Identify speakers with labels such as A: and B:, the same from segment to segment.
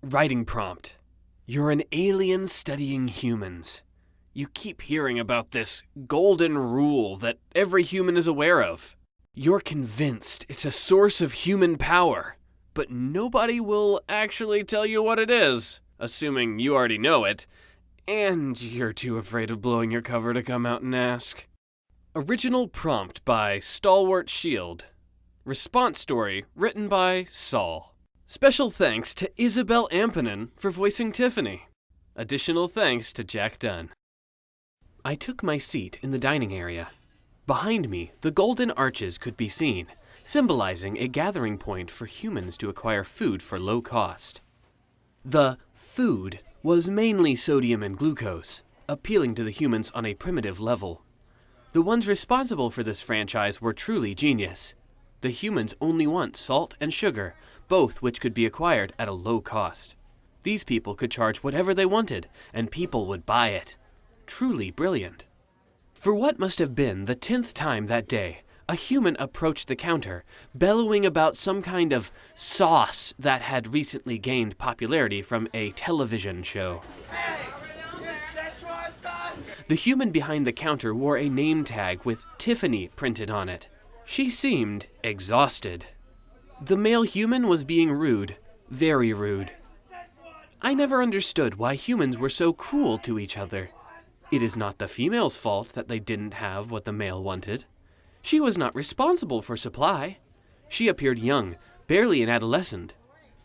A: Writing prompt. You're an alien studying humans. You keep hearing about this golden rule that every human is aware of. You're convinced it's a source of human power, but nobody will actually tell you what it is, assuming you already know it, and you're too afraid of blowing your cover to come out and ask. Original prompt by Stalwart Shield. Response story written by Saul. Special thanks to Isabelle Amponin for voicing Tiffany. Additional thanks to Jack Dunn. I took my seat in the dining area. Behind me, the golden arches could be seen, symbolizing a gathering point for humans to acquire food for low cost. The food was mainly sodium and glucose, appealing to the humans on a primitive level. The ones responsible for this franchise were truly genius. The humans only want salt and sugar, both which could be acquired at a low cost. These people could charge whatever they wanted, and people would buy it. Truly brilliant. For what must have been the 10th time that day, a human approached the counter, bellowing about some kind of sauce that had recently gained popularity from a television show. The human behind the counter wore a name tag with Tiffany printed on it. She seemed exhausted. The male human was being rude, very rude. I never understood why humans were so cruel to each other. It is not the female's fault that they didn't have what the male wanted. She was not responsible for supply. She appeared young, barely an adolescent.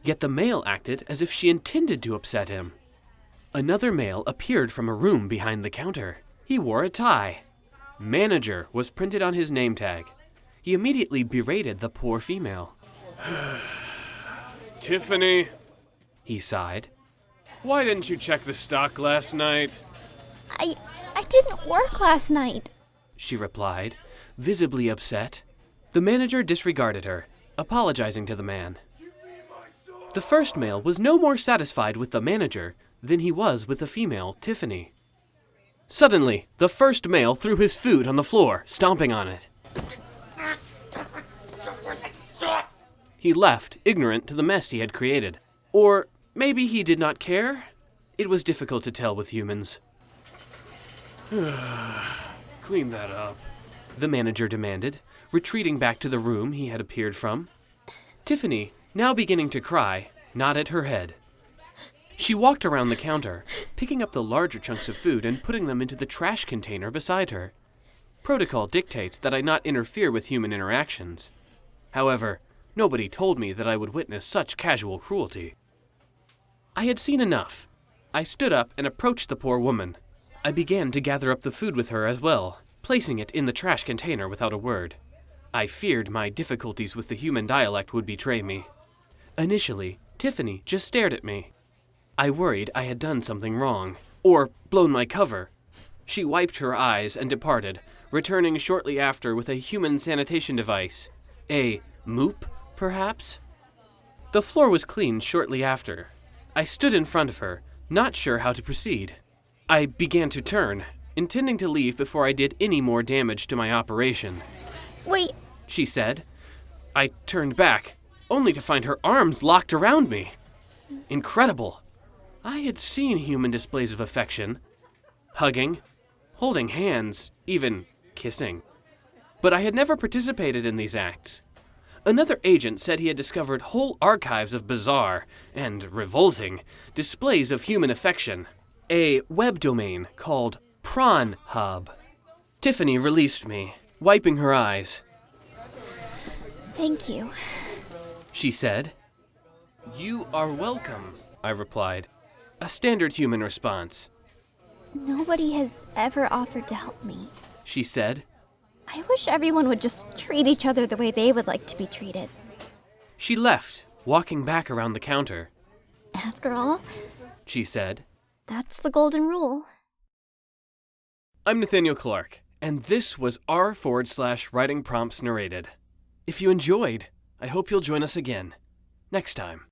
A: Yet the male acted as if she intended to upset him. Another male appeared from a room behind the counter. He wore a tie. Manager was printed on his name tag. He immediately berated the poor female. Tiffany, he sighed. Why didn't you check the stock last night?
B: I didn't work last night,
A: she replied, visibly upset. The manager disregarded her, apologizing to the man. The first male was no more satisfied with the manager than he was with the female, Tiffany. Suddenly, the first male threw his food on the floor, stomping on it. He left, ignorant to the mess he had created. Or maybe he did not care? It was difficult to tell with humans. Clean that up, the manager demanded, retreating back to the room he had appeared from. Tiffany, now beginning to cry, nodded her head. She walked around the counter, picking up the larger chunks of food and putting them into the trash container beside her. Protocol dictates that I not interfere with human interactions. However, nobody told me that I would witness such casual cruelty. I had seen enough. I stood up and approached the poor woman. I began to gather up the food with her as well, placing it in the trash container without a word. I feared my difficulties with the human dialect would betray me. Initially, Tiffany just stared at me. I worried I had done something wrong, or blown my cover. She wiped her eyes and departed, returning shortly after with a human sanitation device. A moop, perhaps? The floor was cleaned shortly after. I stood in front of her, not sure how to proceed. I began to turn, intending to leave before I did any more damage to my operation.
B: Wait,
A: she said. I turned back, only to find her arms locked around me. Incredible. I had seen human displays of affection. Hugging, holding hands, even kissing. But I had never participated in these acts. Another agent said he had discovered whole archives of bizarre and revolting displays of human affection. A web domain called Prawn Hub. Tiffany released me, wiping her eyes.
B: Thank you,
A: she said. You are welcome, I replied. A standard human response.
B: Nobody has ever offered to help me,
A: she said.
B: I wish everyone would just treat each other the way they would like to be treated.
A: She left, walking back around the counter.
B: After all,
A: she said,
B: that's the golden rule.
A: I'm Nathaniel Clark, and this was r/writing prompts narrated. If you enjoyed, I hope you'll join us again next time.